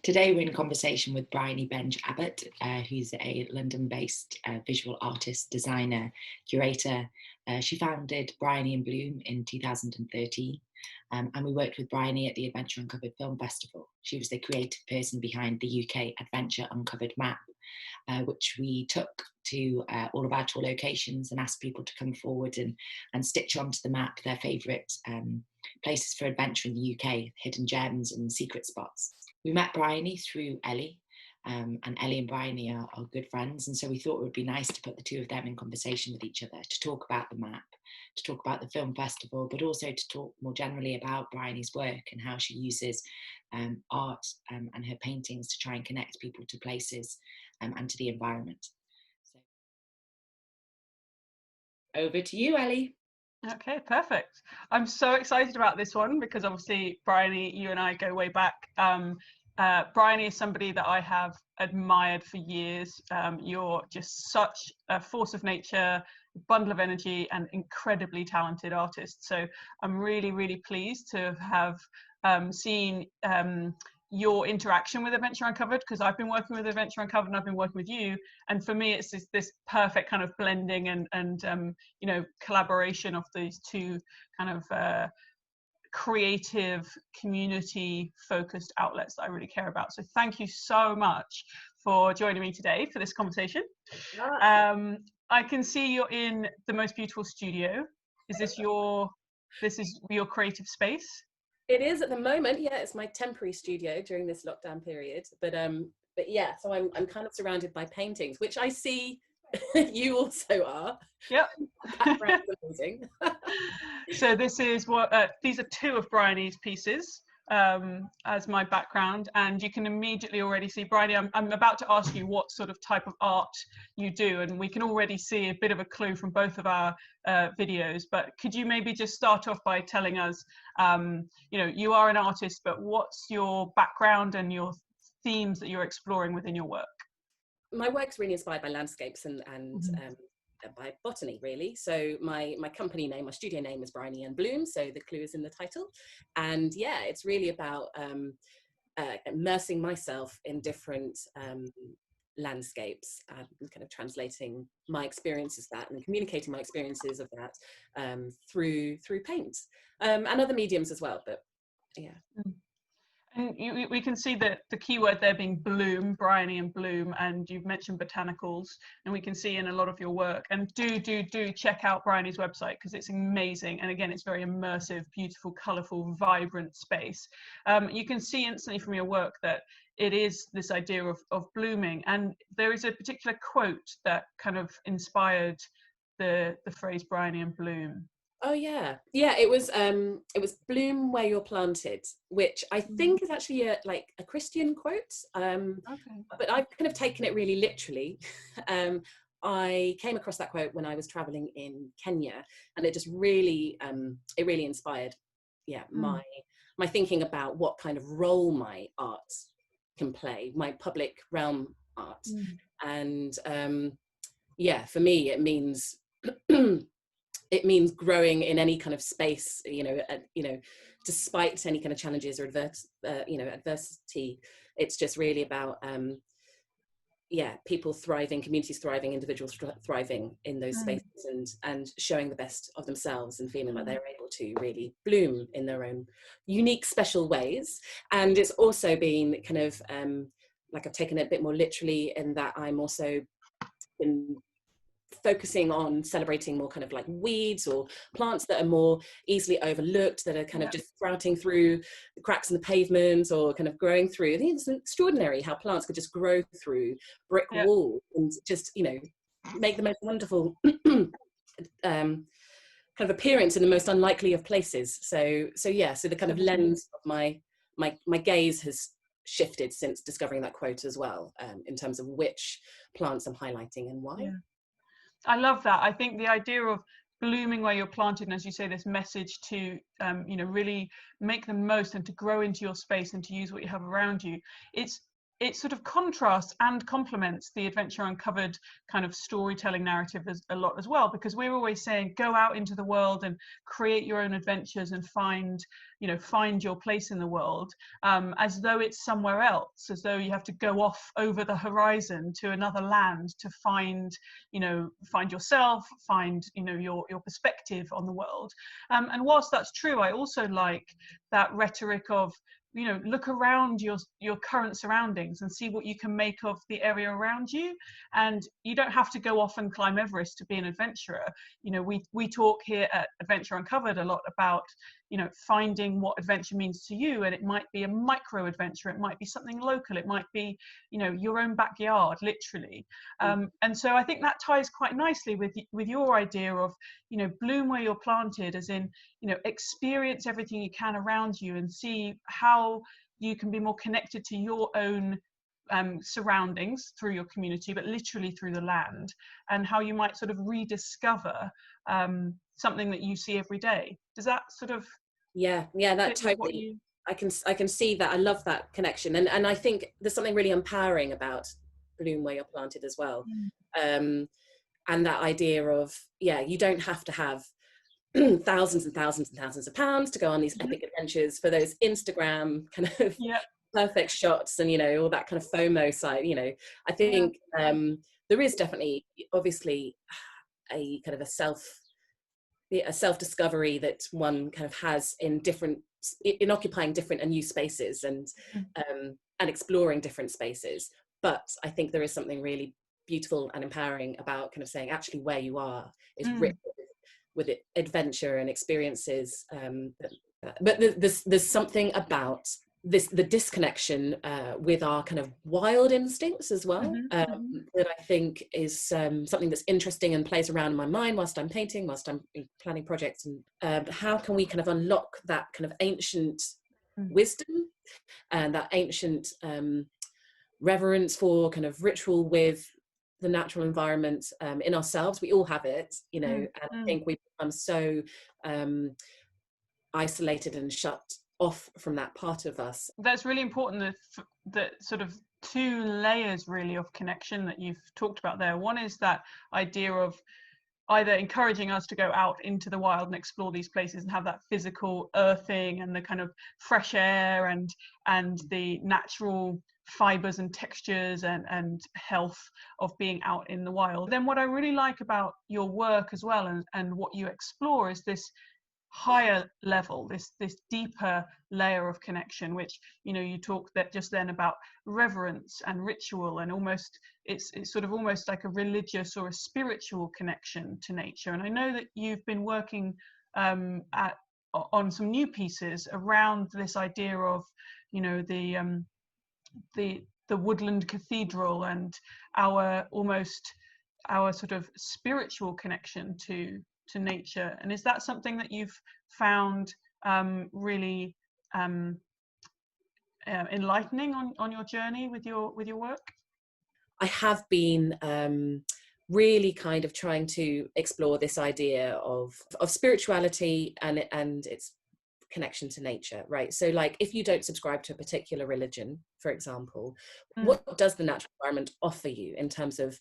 Today we're in conversation with Bryony Benge-Abbott, who's a London-based visual artist, designer, curator. She founded Bryony and Bloom in 2013, and we worked with Bryony at the Adventure Uncovered Film Festival. She was the creative person behind the UK Adventure Uncovered map, which we took to all of our tour locations and asked people to come forward and stitch onto the map their favourite places for adventure in the UK, hidden gems and secret spots. We met Bryony through Ellie, and Ellie and Bryony are good friends, and so we thought it would be nice to put the two of them in conversation with each other, to talk about the map, to talk about the film festival, but also to talk more generally about Bryony's work and how she uses art and her paintings to try and connect people to places and to the environment. So, over to you, Ellie. Okay, perfect. I'm so excited about this one because obviously, Bryony, you and I go way back. Bryony is somebody that I have admired for years. You're just such a force of nature, bundle of energy, and incredibly talented artist. So I'm really, really pleased to have seen your interaction with Adventure Uncovered, because I've been working with Adventure Uncovered and I've been working with you, and for me it's this perfect kind of blending and you know, collaboration of these two kind of creative, community focused outlets that I really care about. So thank you so much for joining me today for this conversation. I can see you're in the most beautiful studio. Is this your creative space? It is at the moment, yeah. It's my temporary studio during this lockdown period, but yeah. So I'm kind of surrounded by paintings, which I see you also are. Yep. Background's amazing. So this is what these are two of Bryony's pieces as my background, and you can immediately already see, Bryony, I'm about to ask you what sort of type of art you do, and we can already see a bit of a clue from both of our videos, but could you maybe just start off by telling us, you know, you are an artist, but what's your background and your themes that you're exploring within your work? My work's really inspired by landscapes and by botany, really. So my company name, my studio name is Bryony and Bloom, so the clue is in the title. And yeah, it's really about immersing myself in different landscapes and kind of translating my experiences of that and communicating my experiences of that through paint and other mediums as well, but yeah. And we can see that the keyword there being bloom, Bryony and Bloom, and you've mentioned botanicals, and we can see in a lot of your work. And do check out Bryony's website because it's amazing. And again, it's very immersive, beautiful, colourful, vibrant space. You can see instantly from your work that it is this idea of blooming. And there is a particular quote that kind of inspired the phrase Bryony and Bloom. Oh yeah, it was bloom where you're planted, which I think is actually a Christian quote, but I've kind of taken it really literally. I came across that quote when I was traveling in Kenya, and it just really inspired my thinking about what kind of role my art can play, my public realm art. And for me it means it means growing in any kind of space, despite any kind of challenges or adversity. It's just really about, people thriving, communities thriving, individuals thriving in those spaces and showing the best of themselves and feeling like they're able to really bloom in their own unique, special ways. And it's also been kind of, I've taken it a bit more literally in that I'm also been focusing on celebrating more kind of like weeds or plants that are more easily overlooked, that are kind of just sprouting through the cracks in the pavement or kind of growing through. I think it's extraordinary how plants could just grow through brick walls and just, make the most wonderful kind of appearance in the most unlikely of places. So the kind of lens of my gaze has shifted since discovering that quote as well, in terms of which plants I'm highlighting and why. I love that. I think the idea of blooming where you're planted, and as you say, this message to really make the most and to grow into your space and to use what you have around you, it's it sort of contrasts and complements the Adventure Uncovered kind of storytelling narrative a lot as well, because we're always saying go out into the world and create your own adventures and find your place in the world, as though it's somewhere else, as though you have to go off over the horizon to another land to find yourself, find your perspective on the world. And whilst that's true, I also like that rhetoric of look around your current surroundings and see what you can make of the area around you. And you don't have to go off and climb Everest to be an adventurer. We talk here at Adventure Uncovered a lot about finding what adventure means to you, and it might be a micro adventure, it might be something local, it might be your own backyard, literally. And so I think that ties quite nicely with your idea of bloom where you're planted, as in experience everything you can around you and see how you can be more connected to your own surroundings through your community, but literally through the land, and how you might sort of rediscover something that you see every day. Does that sort of that totally, I can see that. I love that connection, and I think there's something really empowering about bloom where you're planted as well. And that idea of you don't have to have thousands and thousands and thousands of pounds to go on these epic adventures for those Instagram kind of perfect shots and all that kind of FOMO side. I think there is definitely obviously a kind of a self-discovery that one kind of has in occupying different and new spaces and exploring different spaces. But I think there is something really beautiful and empowering about kind of saying actually where you are is rich with adventure and experiences. But there's something about the disconnection with our kind of wild instincts as well, that I think is something that's interesting and plays around in my mind whilst I'm painting, whilst I'm planning projects. And how can we kind of unlock that kind of ancient wisdom and that ancient reverence for kind of ritual with the natural environment in ourselves? We all have it, and I think we become so isolated and shut off from that part of us. That's really important, that sort of two layers really of connection that you've talked about there. One is that idea of either encouraging us to go out into the wild and explore these places and have that physical earthing and the kind of fresh air and the natural fibers and textures and health of being out in the wild. Then what I really like about your work as well and what you explore is this higher level, this deeper layer of connection, which you talked that just then about reverence and ritual, and almost it's sort of almost like a religious or a spiritual connection to nature. And I know that you've been working on some new pieces around this idea of the woodland cathedral and our sort of spiritual connection to nature. And is that something that you've found really enlightening on your journey with your work? I have been really kind of trying to explore this idea of spirituality and its connection to nature, right? So like if you don't subscribe to a particular religion, for example, what does the natural environment offer you in terms of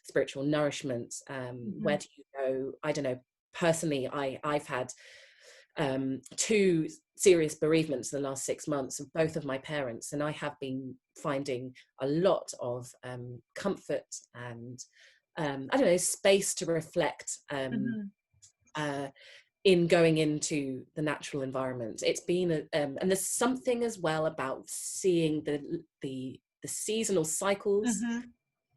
spiritual nourishment? Where do you go? I don't know. Personally, I've had 2 serious bereavements in the last 6 months of both of my parents, and I have been finding a lot of comfort and I don't know, space to reflect in going into the natural environment. It's been and there's something as well about seeing the seasonal cycles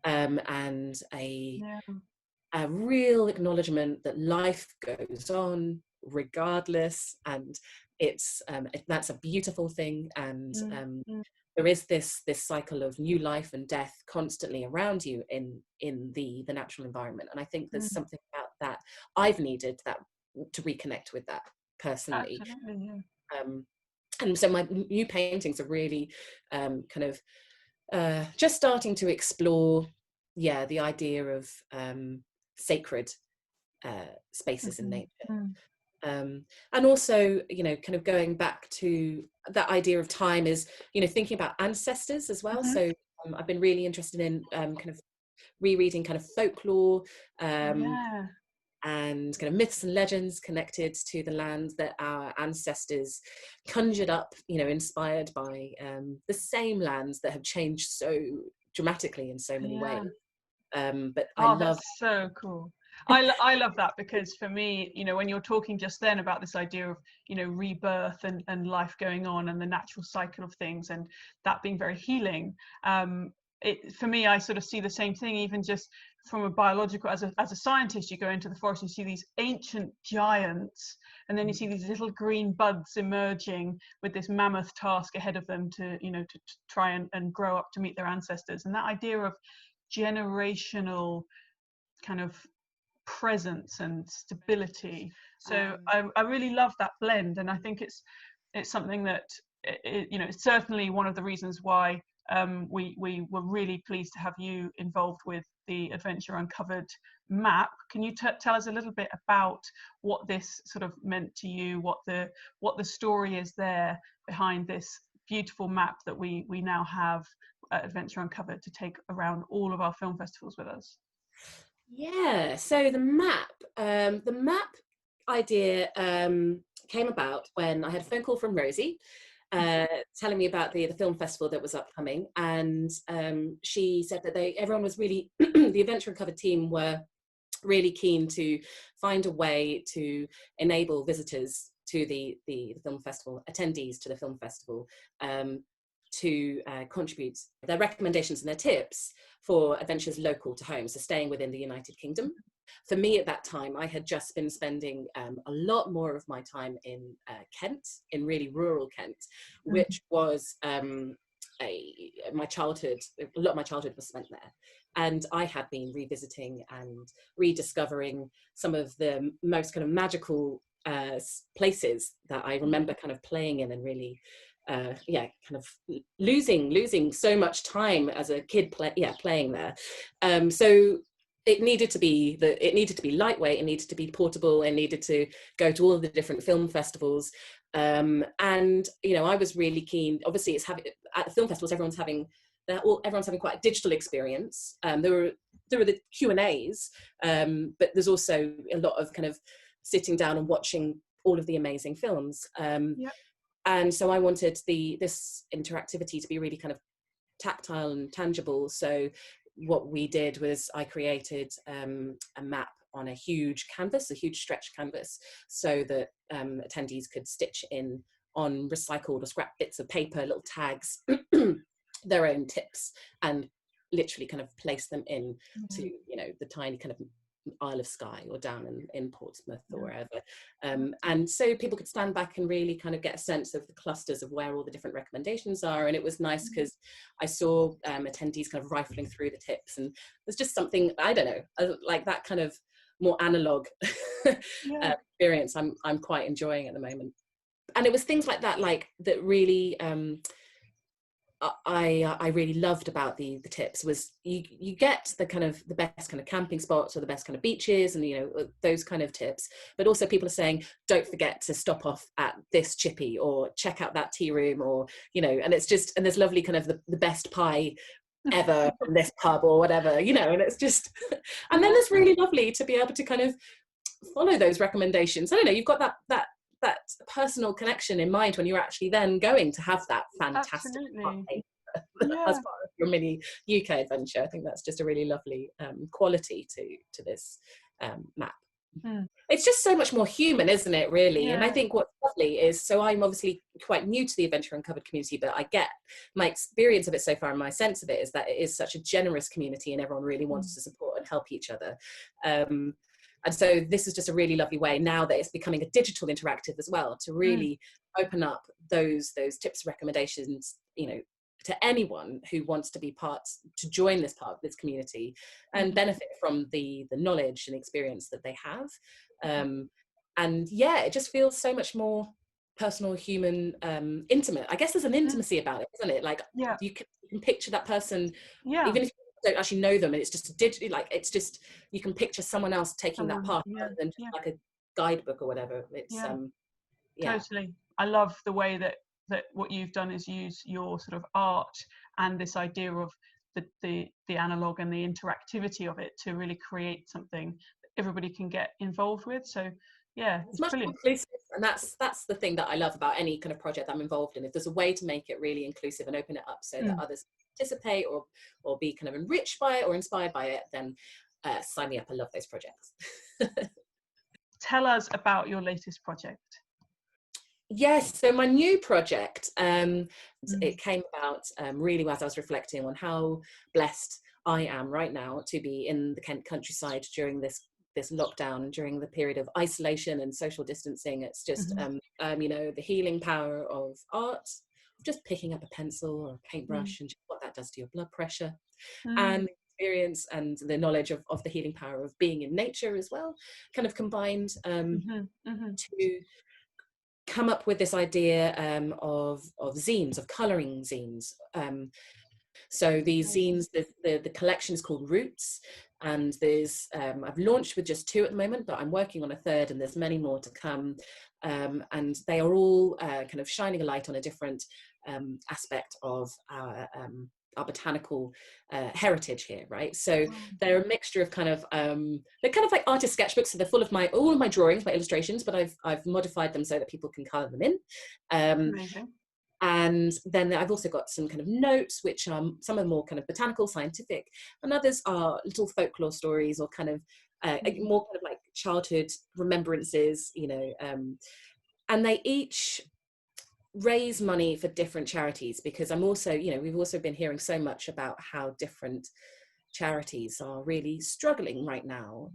and a real acknowledgement that life goes on regardless, and it's that's a beautiful thing. And there is this cycle of new life and death constantly around you in the natural environment, and I think there's something about that I've needed that to reconnect with that personally. And so my new paintings are really kind of just starting to explore the idea of sacred spaces in nature. And also, you know, kind of going back to that idea of time is, you know, thinking about ancestors as well. So I've been really interested in kind of rereading kind of folklore, Yeah. and kind of myths and legends connected to the land that our ancestors conjured up, you know, inspired by the same lands that have changed so dramatically in so many ways. But I love... That's so cool. I love that, because for me, you know, when you're talking just then about this idea of, you know, rebirth and life going on and the natural cycle of things, and that being very healing, for me, I sort of see the same thing, even just from a biological, as a scientist, you go into the forest, you see these ancient giants, and then you see these little green buds emerging with this mammoth task ahead of them to, you know, to try and grow up to meet their ancestors. And that idea of generational kind of presence and stability. So I really love that blend, and I think it's something that you know, it's certainly one of the reasons why we were really pleased to have you involved with the Adventure Uncovered map. Can you tell us a little bit about what this sort of meant to you, what the story is there behind this beautiful map that we now have at Adventure Uncovered to take around all of our film festivals with us? Yeah, so the map idea came about when I had a phone call from Rosie, telling me about the film festival that was upcoming, and she said that everyone was really the Adventure Uncovered team were really keen to find a way to enable visitors to the film festival, attendees to the film festival, to contribute their recommendations and their tips for adventures local to home, so staying within the United Kingdom. For me at that time, I had just been spending a lot more of my time in Kent, in really rural Kent, which was my childhood. A lot of my childhood was spent there, and I had been revisiting and rediscovering some of the most kind of magical places that I remember kind of playing in, and really kind of losing so much time as a kid playing there. So it needed to be lightweight, it needed to be portable, it needed to go to all of the different film festivals. And you know, I was really keen. Obviously, at the film festivals, everyone's having quite a digital experience. There were the Q&As, but there's also a lot of kind of sitting down and watching all of the amazing films. And so I wanted this interactivity to be really kind of tactile and tangible. So what we did was I created a map on a huge stretch canvas, so that attendees could stitch in on recycled or scrap bits of paper, little tags, their own tips, and literally kind of place them in to, you know, the tiny kind of Isle of Skye or down in Portsmouth or wherever. And so people could stand back and really kind of get a sense of the clusters of where all the different recommendations are. And it was nice because I saw attendees kind of rifling through the tips, and there's just something, I don't know, like that kind of more analog experience I'm quite enjoying at the moment. And it was things like that, that really I really loved about the tips was you get the best kind of camping spots or the best kind of beaches, and you know, those kind of tips, but also people are saying don't forget to stop off at this chippy or check out that tea room, or you know, and it's just, and there's lovely kind of the best pie ever from this pub or whatever, you know, and it's just and then it's really lovely to be able to kind of follow those recommendations. I don't know, you've got that personal connection in mind when you're actually then going to have that fantastic party as part of your mini UK adventure. I think that's just a really lovely quality to this map. It's just so much more human, isn't it, really? And I think what's lovely is, so I'm obviously quite new to the Adventure Uncovered community, but I get my experience of it so far, and my sense of it is that it is such a generous community and everyone really wants to support and help each other. And so this is just a really lovely way, now that it's becoming a digital interactive as well, to really open up those tips, recommendations, you know, to anyone who wants to be to join this part of this community and benefit from the knowledge and experience that they have. And yeah, it just feels so much more personal, human, intimate. I guess there's an intimacy about it, isn't it? Like you can picture that person, even if don't actually know them, and it's just digitally, like it's just, you can picture someone else taking that part rather than just like a guidebook or whatever. It's yeah. Totally. I love the way that what you've done is use your sort of art and this idea of the analog and the interactivity of it to really create something that everybody can get involved with. So yeah, it's much brilliant. more inclusive, and that's the thing that I love about any kind of project I'm involved in. If there's a way to make it really inclusive and open it up so that others participate or be kind of enriched by it or inspired by it, then sign me up. I love those projects. Tell us about your latest project. Yes, so my new project, it came about really as I was reflecting on how blessed I am right now to be in the Kent countryside during this lockdown, during the period of isolation and social distancing. It's just, you know, the healing power of art, just picking up a pencil or a paintbrush and just what that does to your blood pressure, and experience and the knowledge of the healing power of being in nature as well, kind of combined to come up with this idea of zines, of colouring zines. So these zines, the collection is called Roots, and there's I've launched with just 2 at the moment, but I'm working on a 3rd, and there's many more to come. And they are all kind of shining a light on a different aspect of our botanical heritage here, right? So they're a mixture of kind of they're kind of like artist sketchbooks, so they're full of all of my drawings, my illustrations, but I've modified them so that people can colour them in. Amazing. And then I've also got some kind of notes, which are some are more kind of botanical, scientific, and others are little folklore stories or kind of more kind of like childhood remembrances, you know, and they each raise money for different charities, because I'm also, you know, we've also been hearing so much about how different charities are really struggling right now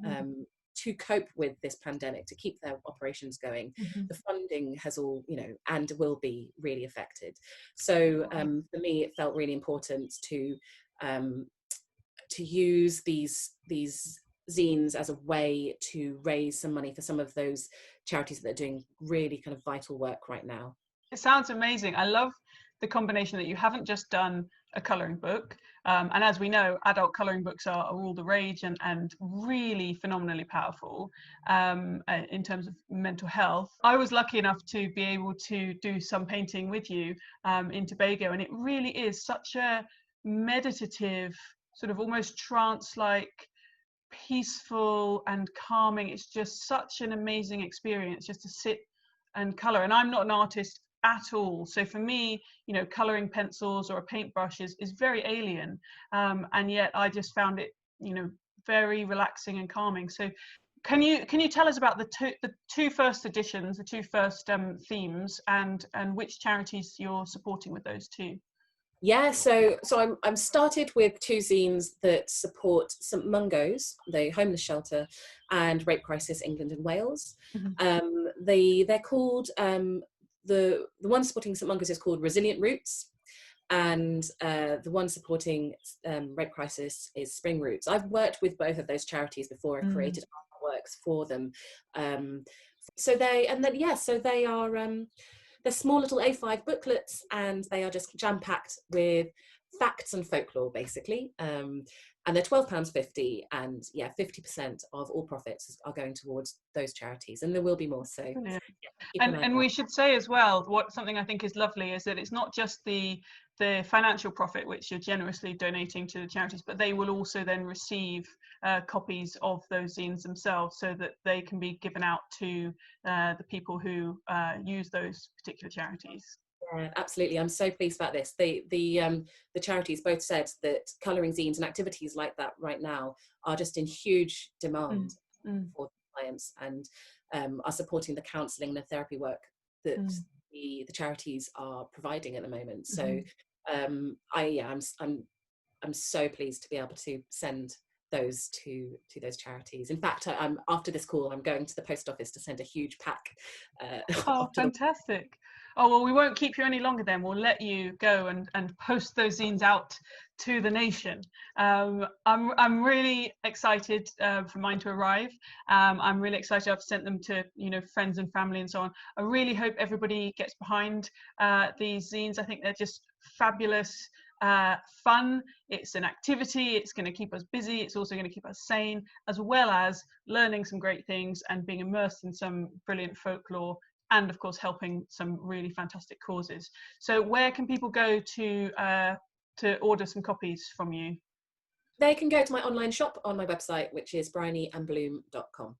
to cope with this pandemic, to keep their operations going. The funding has all, you know, and will be really affected. So for me, it felt really important to use these zines as a way to raise some money for some of those charities that are doing really kind of vital work right now. It sounds amazing. I love the combination that you haven't just done a colouring book, and as we know, adult colouring books are all the rage and really phenomenally powerful in terms of mental health. I was lucky enough to be able to do some painting with you in Tobago, and it really is such a meditative, sort of almost trance-like, peaceful and calming. It's just such an amazing experience just to sit and colour. And I'm not an artist at all, so for me, you know, colouring pencils or a paintbrush is very alien, and yet I just found it, you know, very relaxing and calming. So can you tell us about the two first editions, the 2 first themes, and which charities you're supporting with those 2? Yeah, so I'm started with 2 zines that support St Mungo's, the homeless shelter, and Rape Crisis England and Wales. They're called the one supporting St Mungo's is called Resilient Roots, and the one supporting Rape Crisis is Spring Roots. I've worked with both of those charities before. I've created artworks for them. So they are they're small little A5 booklets, and they are just jam-packed with facts and folklore, basically. And they're £12.50, and yeah, 50% of all profits are going towards those charities, and there will be more. So, and we should say as well, something I think is lovely is that it's not just the financial profit which you're generously donating to the charities, but they will also then receive copies of those zines themselves, so that they can be given out to the people who use those particular charities. Yeah, absolutely. I'm so pleased about this. The charities both said that colouring zines and activities like that right now are just in huge demand for clients, and are supporting the counselling and the therapy work that the charities are providing at the moment. So I'm so pleased to be able to send those to those charities. In fact, I'm after this call, I'm going to the post office to send a huge pack. Oh, fantastic. Oh, well, we won't keep you any longer then. We'll let you go and post those zines out to the nation. I'm really excited for mine to arrive. I'm really excited. I've sent them to, you know, friends and family and so on. I really hope everybody gets behind these zines. I think they're just fabulous. fun, it's an activity, it's going to keep us busy, it's also going to keep us sane, as well as learning some great things and being immersed in some brilliant folklore, and of course helping some really fantastic causes. So where can people go to order some copies from you? They can go to my online shop on my website, which is bryonyandbloom.com.